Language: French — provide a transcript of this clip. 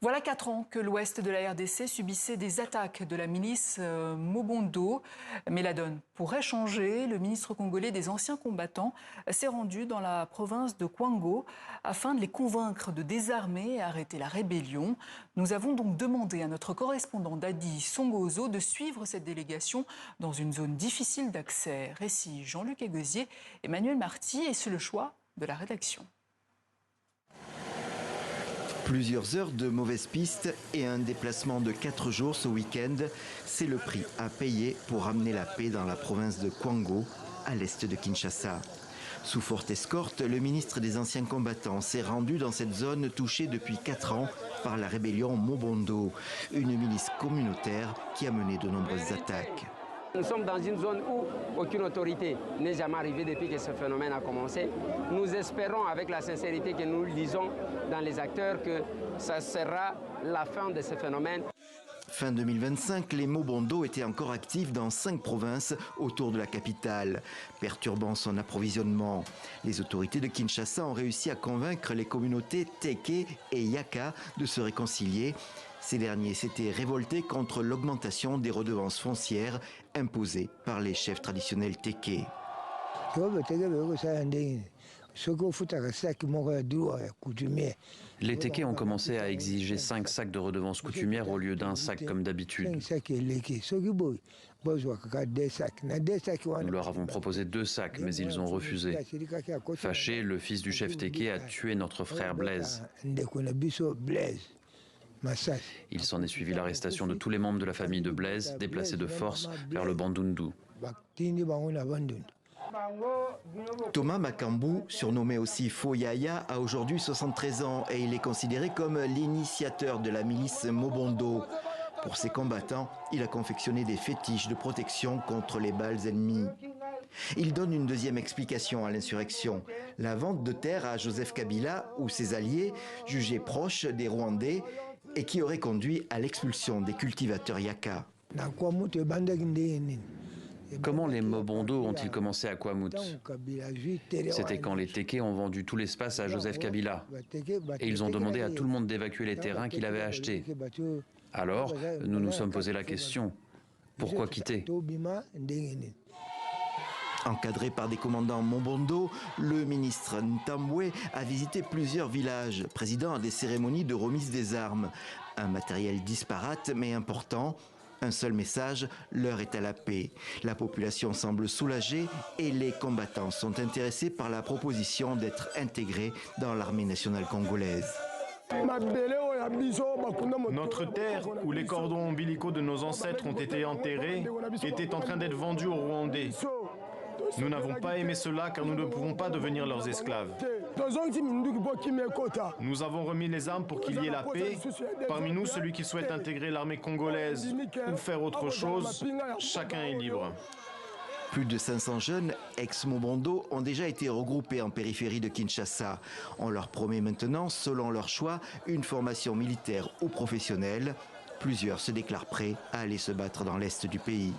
Voilà 4 ans que l'ouest de la RDC subissait des attaques de la milice Mobondo. Mais la donne pourrait changer. Le ministre congolais des anciens combattants s'est rendu dans la province de Kwango afin de les convaincre de désarmer et arrêter la rébellion. Nous avons donc demandé à notre correspondant Dadi Songozo de suivre cette délégation dans une zone difficile d'accès. Récit Jean-Luc Eguezier, Emmanuel Marty, et c'est le choix de la rédaction. Plusieurs heures de mauvaises pistes et un déplacement de 4 jours ce week-end, c'est le prix à payer pour ramener la paix dans la province de Kwango, à l'est de Kinshasa. Sous forte escorte, le ministre des anciens combattants s'est rendu dans cette zone touchée depuis 4 ans par la rébellion Mobondo, une milice communautaire qui a mené de nombreuses attaques. Nous sommes dans une zone où aucune autorité n'est jamais arrivée depuis que ce phénomène a commencé. Nous espérons, avec la sincérité que nous lisons dans les acteurs, que ça sera la fin de ce phénomène. Fin 2025, les Mobondo étaient encore actifs dans 5 provinces autour de la capitale, perturbant son approvisionnement. Les autorités de Kinshasa ont réussi à convaincre les communautés Teke et Yaka de se réconcilier. Ces derniers s'étaient révoltés contre l'augmentation des redevances foncières imposées par les chefs traditionnels Teke. Les Teke ont commencé à exiger 5 sacs de redevances coutumières au lieu d'un sac comme d'habitude. Nous leur avons proposé 2 sacs, mais ils ont refusé. Fâché, le fils du chef Teke a tué notre frère Blaise. Il s'en est suivi l'arrestation de tous les membres de la famille de Blaise, déplacés de force vers le Bandundu. Thomas Makambu, surnommé aussi Fo Yaya, a aujourd'hui 73 ans et il est considéré comme l'initiateur de la milice Mobondo. Pour ses combattants, il a confectionné des fétiches de protection contre les balles ennemies. Il donne une deuxième explication à l'insurrection, la vente de terre à Joseph Kabila ou ses alliés, jugés proches des Rwandais, et qui aurait conduit à l'expulsion des cultivateurs Yaka. Comment les Mobondo ont-ils commencé à Kwamut? C'était quand les Teke ont vendu tout l'espace à Joseph Kabila. Et ils ont demandé à tout le monde d'évacuer les terrains qu'il avait achetés. Alors, nous nous sommes posé la question, pourquoi quitter? Encadré par des commandants Mobondo, le ministre Ntambwe a visité plusieurs villages, présidant à des cérémonies de remise des armes. Un matériel disparate mais important. Un seul message, l'heure est à la paix. La population semble soulagée et les combattants sont intéressés par la proposition d'être intégrés dans l'armée nationale congolaise. Notre terre, où les cordons ombilicaux de nos ancêtres ont été enterrés, était en train d'être vendue aux Rwandais. Nous n'avons pas aimé cela car nous ne pouvons pas devenir leurs esclaves. Nous avons remis les armes pour qu'il y ait la paix. Parmi nous, celui qui souhaite intégrer l'armée congolaise ou faire autre chose, chacun est libre. Plus de 500 jeunes ex-Mobondo ont déjà été regroupés en périphérie de Kinshasa. On leur promet maintenant, selon leur choix, une formation militaire ou professionnelle. Plusieurs se déclarent prêts à aller se battre dans l'est du pays.